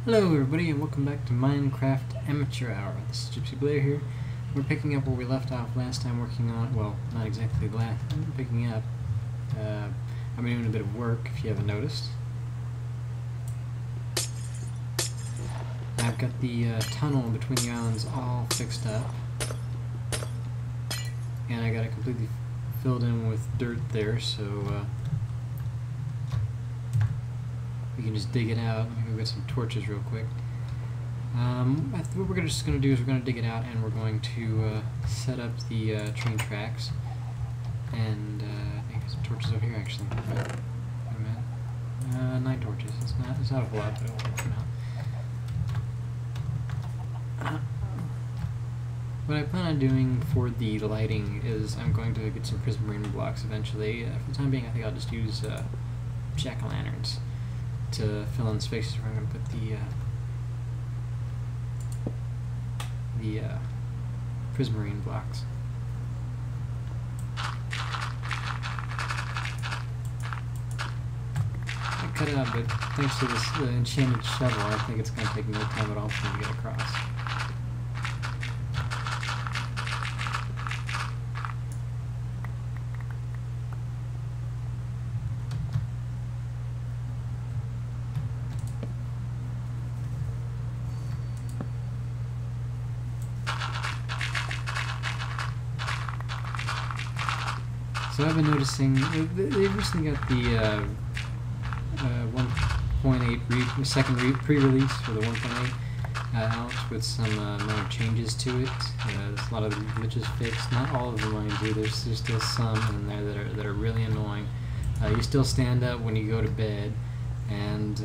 Hello everybody and welcome back to Minecraft Amateur Hour. This is Gypsy Blair here. We're picking up where we left off last time working on, well, not exactly picking up. I've been doing a bit of work if you haven't noticed. I've got the tunnel between the islands all fixed up. And I got it completely filled in with dirt there, so we can just dig it out. Let me go get some torches real quick. What we're just going to do is we're going to dig it out and we're going to set up the train tracks. And I think there's some torches over here actually. Wait a minute. 9 torches. It's not a whole lot, but it'll work for now. What I plan on doing for the lighting is I'm going to get some prismarine blocks eventually. For the time being, I think I'll just use jack-o'-lanterns to fill in spaces where I'm going to put the prismarine blocks. I cut it out, but thanks to this enchanted shovel, I think it's going to take no time at all for me to get across. So I've been noticing they've recently got the 1.8 second pre-release for the 1.8 out with some minor changes to it. There's a lot of the glitches fixed. Not all of them, mind you. There's still some in there that are really annoying. You still stand up when you go to bed, and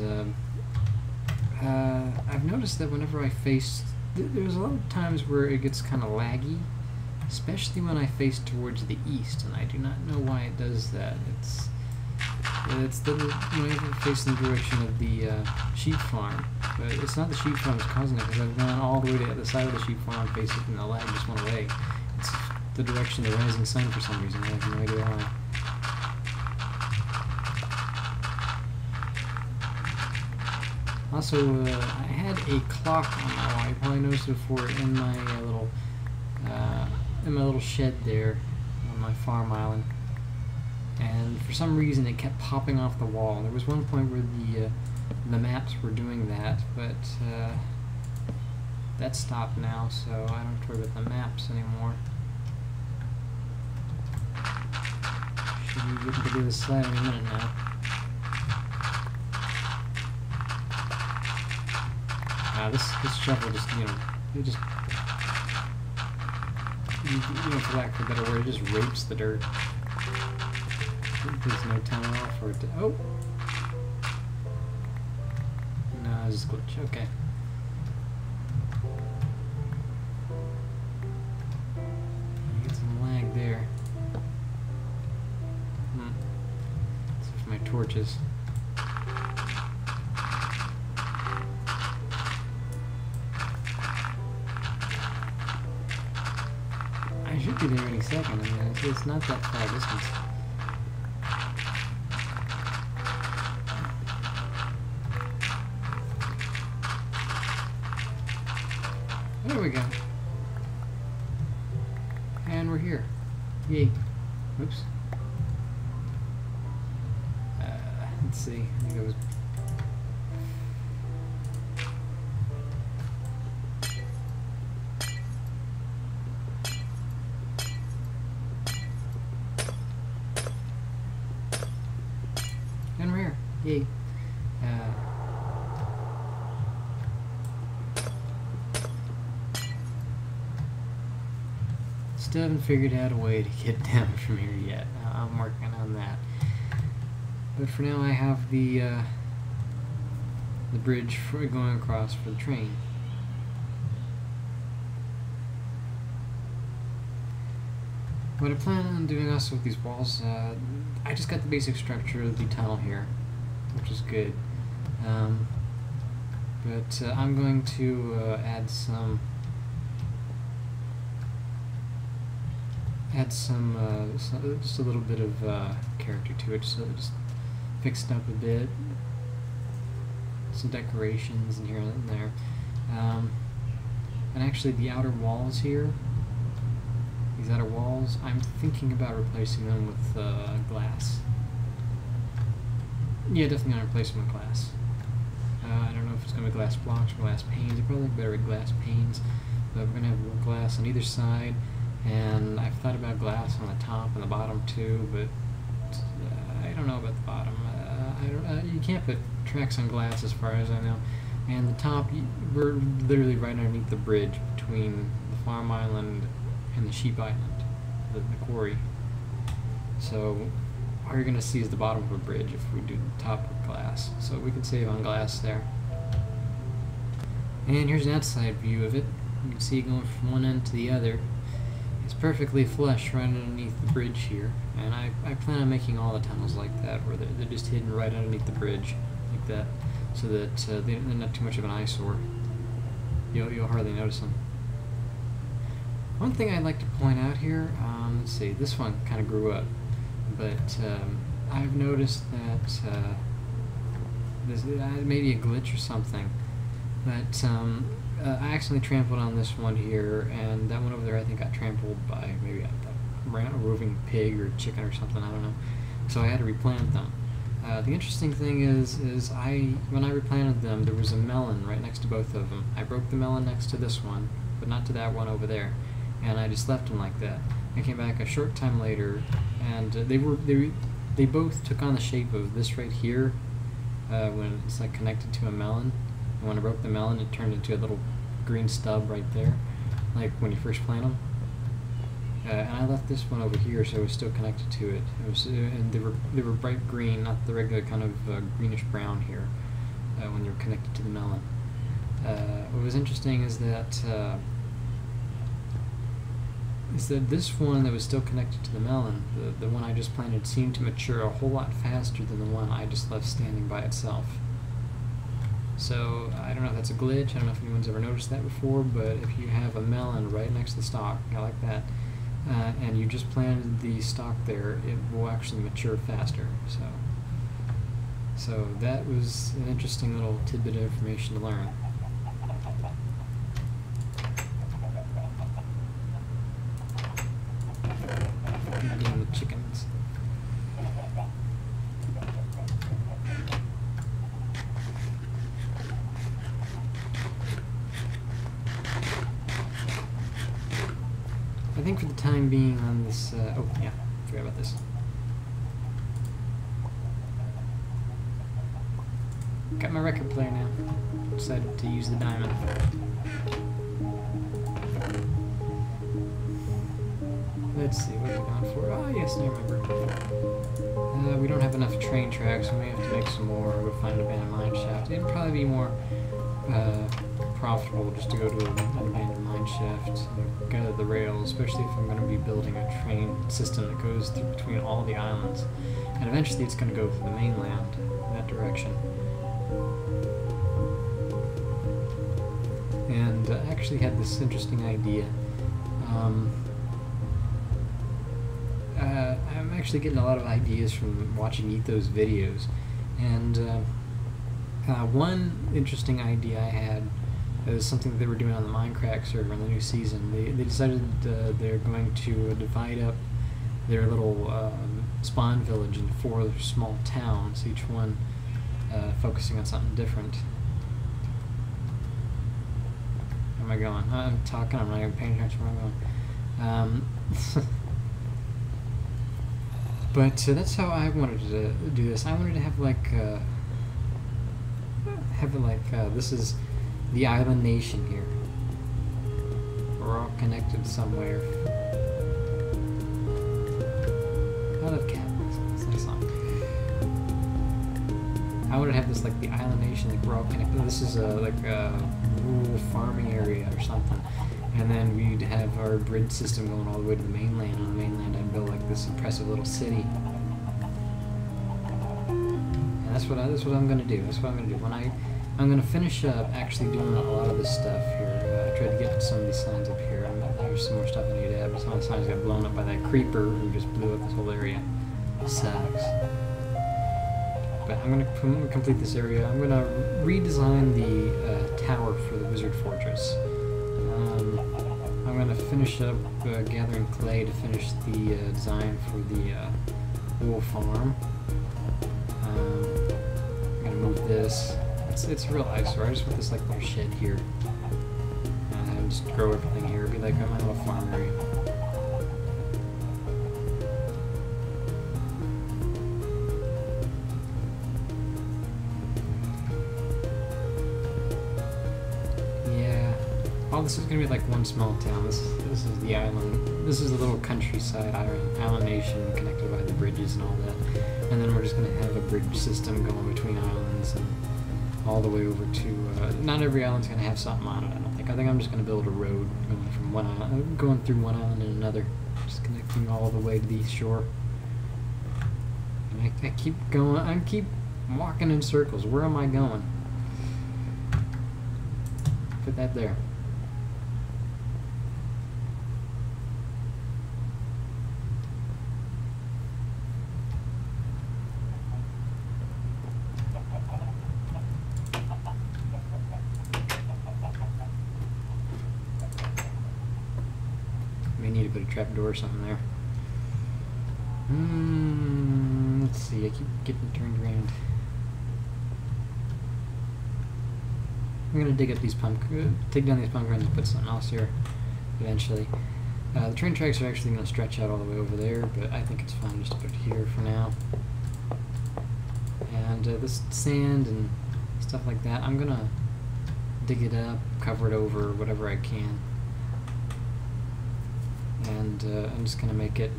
I've noticed that whenever I face, there's a lot of times where it gets kind of laggy. Especially when I face towards the east, and I do not know why it does that. It's when I face in the direction of the sheep farm, but it's not the sheep farm that's causing it, because I've gone all the way to the side of the sheep farm, facing it, and the lag just went away. It's the direction of the rising sun for some reason. I have no idea why. Also, I had a clock on my wall. You probably noticed it before in my little shed there on my farm island, and for some reason it kept popping off the wall. There was one point where the maps were doing that, but that stopped now, so I don't have to worry about the maps anymore. Should be getting to do this slide in a minute now. This shovel just, it just, for lack of a better word, it just rapes the dirt. There's no time at all for it to... Oh! No, it's just a glitch. Okay. Get some lag there. This is my torches. I should be there any second. I mean, it's not that far distance. There we go. And we're here. Yay. Oops. Let's see. I think it was... And we're here. Yay. Still haven't figured out a way to get down from here yet. I'm working on that. But for now I have the bridge going across for the train. What I plan on doing also with these walls, I just got the basic structure of the tunnel here, which is good. But I'm going to add some just a little bit of character to it, so just fix it up a bit. some decorations in here and there. And actually the outer walls here, these outer walls, I'm thinking about replacing them with glass. Yeah, definitely going to replace them with glass. I don't know if it's going to be glass blocks or glass panes. They're probably better with glass panes. But we're going to have glass on either side. And I've thought about glass on the top and the bottom too, but I don't know about the bottom. You can't put tracks on glass as far as I know. And the top, we're literally right underneath the bridge between the farm island and the sheep island, the quarry. So all you're going to see is the bottom of a bridge if we do the top with glass. So we can save on glass there. And here's an outside view of it. You can see going from one end to the other. It's perfectly flush right underneath the bridge here. And I plan on making all the tunnels like that, where they're just hidden right underneath the bridge, like that, so that they're not too much of an eyesore. You'll hardly notice them. One thing I'd like to point out here, let's see, this one kind of grew up, but I've noticed that there's maybe a glitch or something, but I accidentally trampled on this one here, and that one over there I think got trampled by maybe a roving pig or chicken or something, I don't know. So I had to replant them. The interesting thing is when I replanted them, there was a melon right next to both of them. I broke the melon next to this one, but not to that one over there, and I just left them like that. I came back a short time later, and they both took on the shape of this right here, when it's like connected to a melon. And when I broke the melon, it turned into a little green stub right there, like when you first plant them. And I left this one over here, so it was still connected to it. And they were bright green, not the regular kind of greenish brown here when they were connected to the melon. What was interesting is that this one that was still connected to the melon, the one I just planted, seemed to mature a whole lot faster than the one I just left standing by itself. So I don't know if that's a glitch. I don't know if anyone's ever noticed that before, but if you have a melon right next to the stalk, like that, and you just planted the stalk there, it will actually mature faster. So that was an interesting little tidbit of information to learn. Getting the chickens. I think for the time being on this, oh yeah, forgot about this. Got my record player now. Decided to use the diamond. Let's see, what are we going for? Oh yes, I remember. We don't have enough train tracks, so we may have to make some more, or go find an abandoned mine shaft. It'd probably be more profitable just to go to an abandoned mine shaft and go to the rails, especially if I'm going to be building a train system that goes through between all the islands. And eventually it's going to go to the mainland in that direction. And I actually had this interesting idea. I'm actually getting a lot of ideas from watching Etho's videos, and one interesting idea I had is something that they were doing on the Minecraft server in the new season. They decided they're going to divide up their little spawn village into 4 small towns, each one focusing on something different. Where am I going? I'm talking, I'm not even paying attention where I'm going. But that's how I wanted to do this. I wanted to have like, this is the island nation here. We're all connected somewhere. I love cat. It's a nice song. I wanted to have this like the island nation, like we're all connected. This is like a rural farming area or something. And then we'd have our bridge system going all the way to the mainland. On the mainland, I'd build like this impressive little city. And that's what I'm going to do. That's what I'm going to do. I'm going to finish up actually doing a lot of this stuff here. I tried to get to some of these signs up here. There's some more stuff I need to add, but some of the signs got blown up by that creeper who just blew up this whole area. It sucks. but I'm gonna complete this area. I'm gonna redesign the tower for the Wizard Fortress. I'm gonna finish up gathering clay to finish the design for the wool farm. I'm gonna move this. It's a real eyesore. I just want this like little shed here. And just grow everything here. It'd be like my little farm area. Oh, this is gonna be like one small town. This is the island. This is a little countryside island nation connected by the bridges and all that. And then we're just gonna have a bridge system going between islands and all the way over to. Not every island's gonna have something on it. I don't think. I think I'm just gonna build a road going from one island, going through one island and another, just connecting all the way to the east shore. And I keep going. I keep walking in circles. Where am I going? Put that there. Need to put a trap door or something there. Let's see, I keep getting turned around. I'm gonna dig down these pumpkins and put something else here eventually. The train tracks are actually gonna stretch out all the way over there, but I think it's fine just to put it here for now. And this sand and stuff like that, I'm gonna dig it up, cover it over, whatever I can. And I'm just going to make it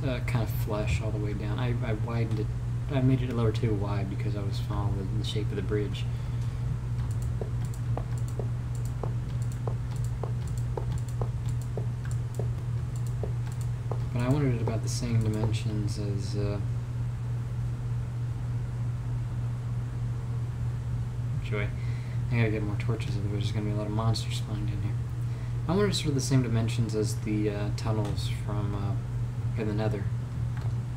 kind of flush all the way down. I widened it. I made it a little too wide because I was following the shape of the bridge. But I wanted it about the same dimensions as... Joy. I gotta get more torches, otherwise there's going to be a lot of monsters spawned in here. I wanted sort of the same dimensions as the tunnels from in the Nether.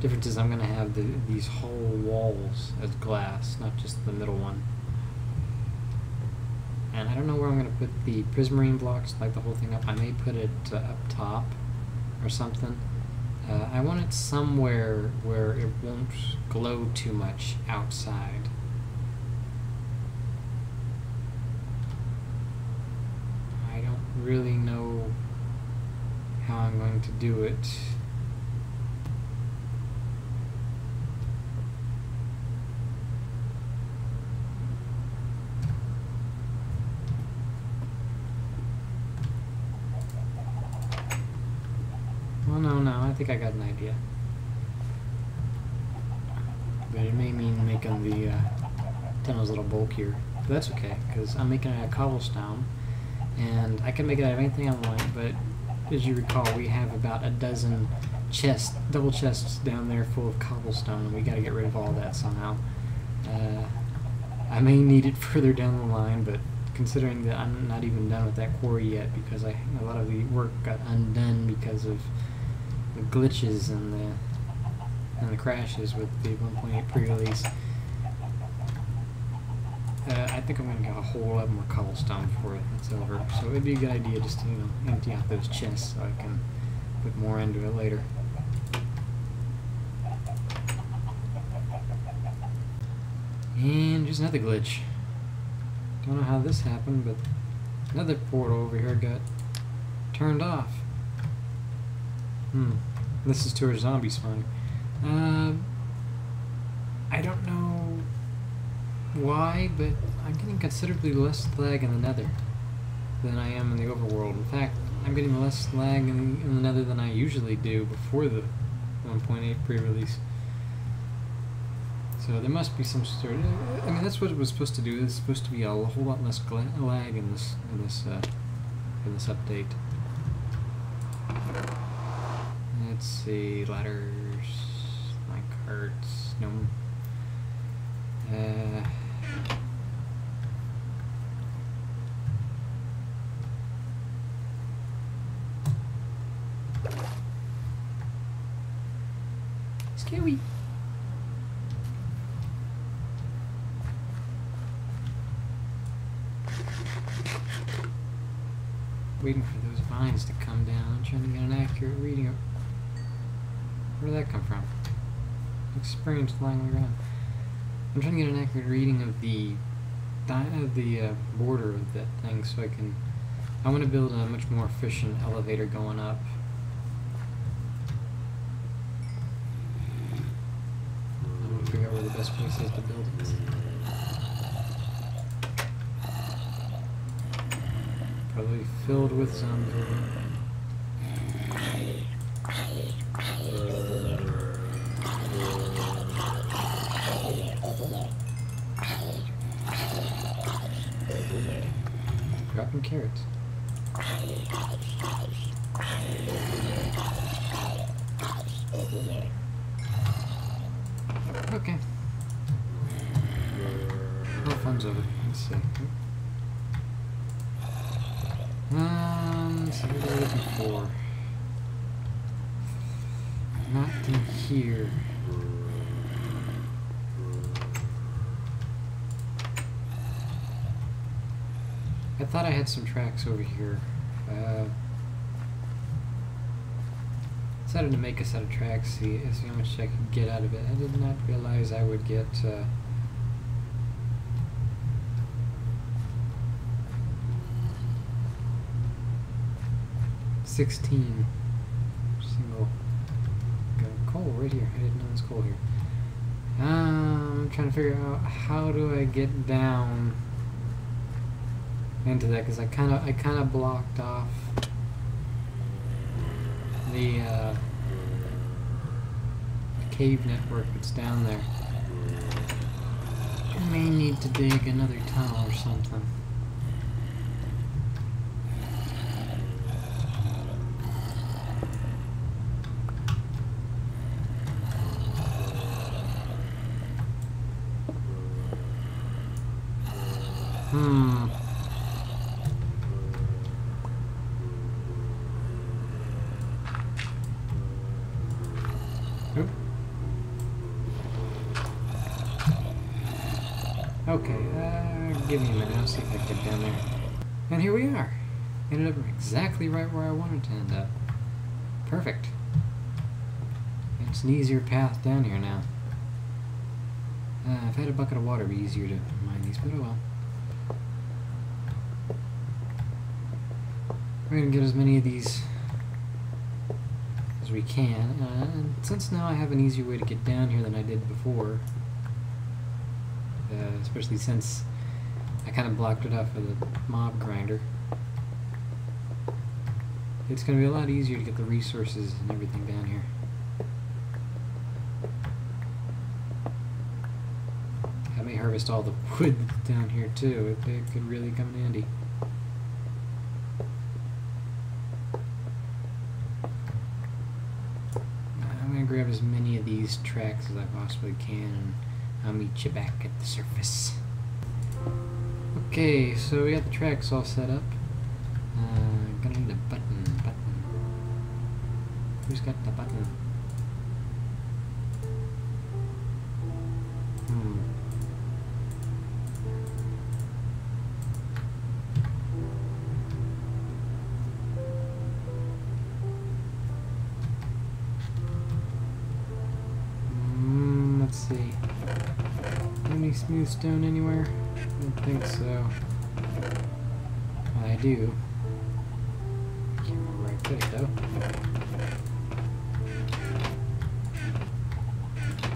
Difference is I'm going to have these whole walls as glass, not just the middle one. And I don't know where I'm going to put the prismarine blocks, like the whole thing up. I may put it up top or something. I want it somewhere where it won't glow too much outside. Really know how I'm going to do it. Well, no, I think I got an idea. But it may mean making the tunnels a little bulkier. But that's okay, because I'm making it out of cobblestone. And I can make it out of anything I want, but as you recall, we have about a dozen chests, double chests down there full of cobblestone, and we got to get rid of all that somehow. I may need it further down the line, but considering that I'm not even done with that quarry yet, because a lot of the work got undone because of the glitches and the crashes with the 1.8 pre-release. I think I'm going to get a whole lot more cobblestone before it's over. So it'd be a good idea just to, empty out those chests so I can put more into it later. And there's another glitch. Don't know how this happened, but another portal over here got turned off. This is to a zombie spawn. I don't know why, but I'm getting considerably less lag in the Nether than I am in the overworld. In fact, I'm getting less lag in the Nether than I usually do before the 1.8 pre-release. So there must be some sort of... I mean, that's what it was supposed to do. It's supposed to be a whole lot less lag in this update. Let's see, ladders, my carts, no. Scary. Waiting for those vines to come down, trying to get an accurate reading of... Where did that come from? Experience flying on the ground. I'm trying to get an accurate reading of the border of that thing so I can... I want to build a much more efficient elevator going up. I'm going to figure out where the best place is to build it. Probably filled with zombies. Dropping carrots. Okay. All fun's over. Let's see. So what are we looking for? Not in here. I thought I had some tracks over here. Decided to make a set of tracks, see how much I could get out of it. I did not realize I would get 16 single. Got coal right here. I didn't know there's coal here. I'm trying to figure out how do I get down into that, because I kind of blocked off the cave network that's down there. I may need to dig another tunnel or something. Oop. Okay, give me a minute, I'll see if I can get down there. And here we are. Ended up exactly right where I wanted to end up. Perfect. It's an easier path down here now. If I had a bucket of water, it'd be easier to mine these, but oh well. We're gonna get as many of these as we can, and since now I have an easier way to get down here than I did before, especially since I kind of blocked it off with a mob grinder, it's going to be a lot easier to get the resources and everything down here. I may harvest all the wood down here too. It could really come in handy. I'm going to grab as many of these tracks as I possibly can, and I'll meet you back at the surface. Okay, so we got the tracks all set up. Gonna need a button. Who's got the button? Let's see. Any smooth stone anywhere? I don't think so. I do. Can't remember where I put it though.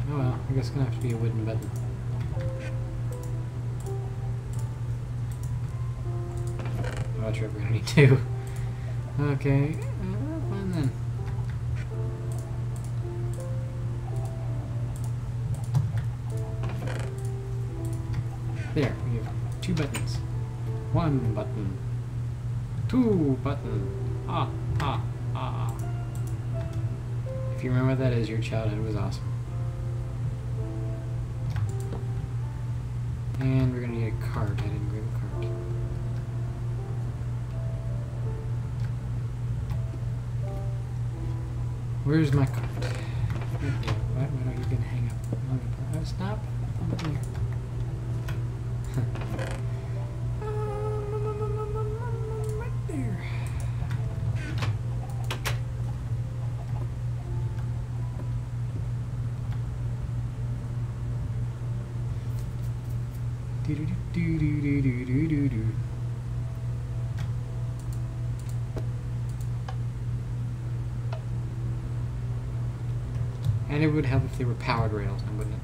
Oh well, I guess it's gonna have to be a wooden button. Oh, that's right, we're gonna need two. Okay, fine then. There, we have two buttons. One button. Two button. Ah. If you remember what that is, your childhood was awesome. And we're gonna need a cart. I didn't grab a cart. Where's my cart? Why don't you get hang up? Stop. I'm up here. Right there. And it would help if they were powered rails, wouldn't it?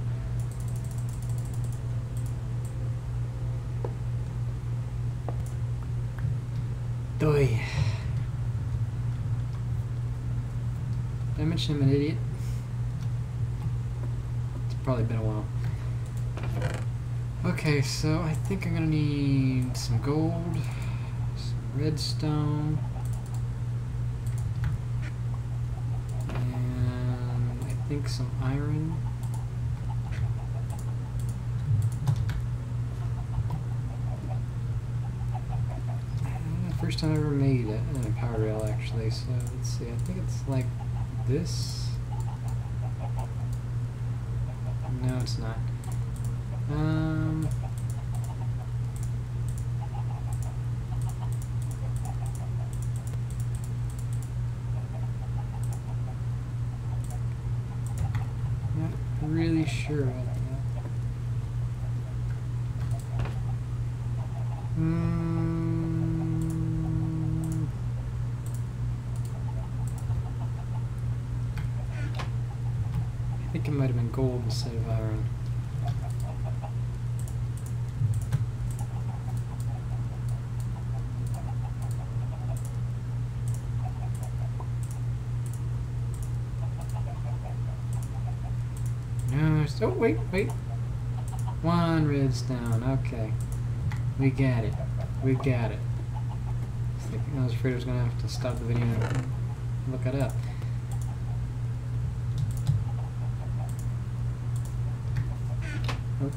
Doi. Did I mention I'm an idiot? It's probably been a while. Okay, so I think I'm gonna need some gold, some redstone, and I think some iron. First time I ever made a power rail, actually, so let's see, I think it's like this. No, it's not. Not really sure about that. I think it might have been gold instead of iron. No, oh wait. One redstone, okay. We got it. I was afraid I was gonna have to stop the video and look it up. Oh.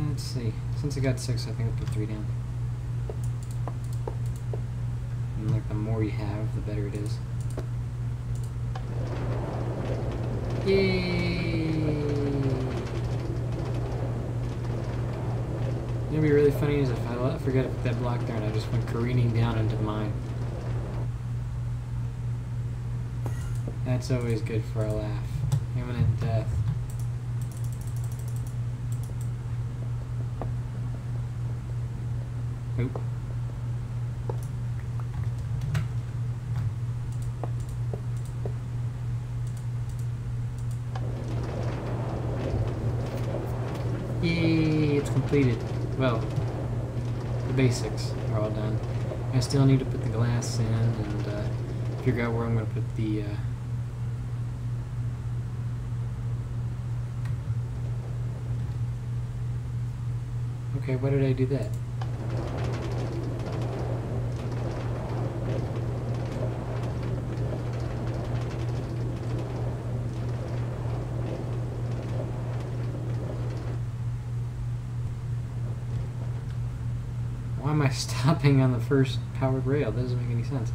Let's see. Since I got 6, I think I'll put 3 down. And like the more you have, the better it is. Yay! It'd be really funny is if I forget to put that block there and I just went careening down into mine. That's always good for a laugh. Imminent death. Oop. Yay, it's completed. Well, the basics are all done. I still need to put the glass in and figure out where I'm going to put the okay, why did I do that? Why am I stopping on the first powered rail? That doesn't make any sense.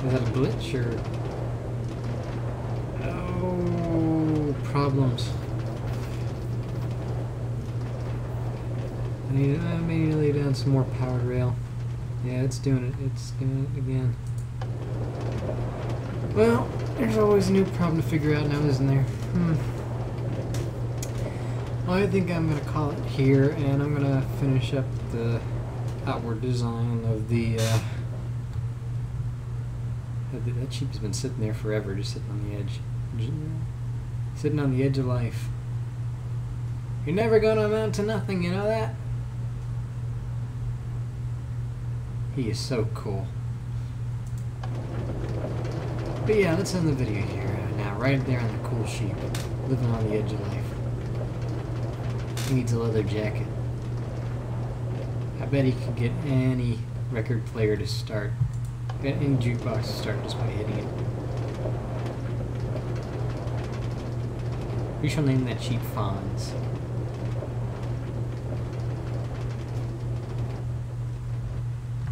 Is that a glitch or? Oh, problems. I may need to lay down some more powered rail. Yeah, it's doing it. It's doing it again. Well, there's always a new problem to figure out now, isn't there? Well, I think I'm going to call it here, and I'm going to finish up the outward design of the, that sheep has been sitting there forever, just sitting on the edge. Sitting on the edge of life. You're never going to amount to nothing, you know that? He is so cool. But yeah, let's end the video here now, right there on the cool sheep, living on the edge of life. He needs a leather jacket. I bet he could get any record player to start, get any jukebox to start just by hitting it. We shall name that sheep Fonz.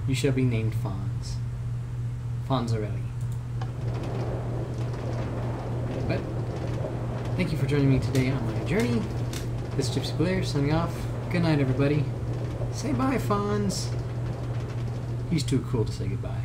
You shall be named Fonz. Fonzarelli. But, thank you for joining me today on my journey. This is Gypsy Blair signing off. Good night, everybody. Say bye, Fonz. He's too cool to say goodbye.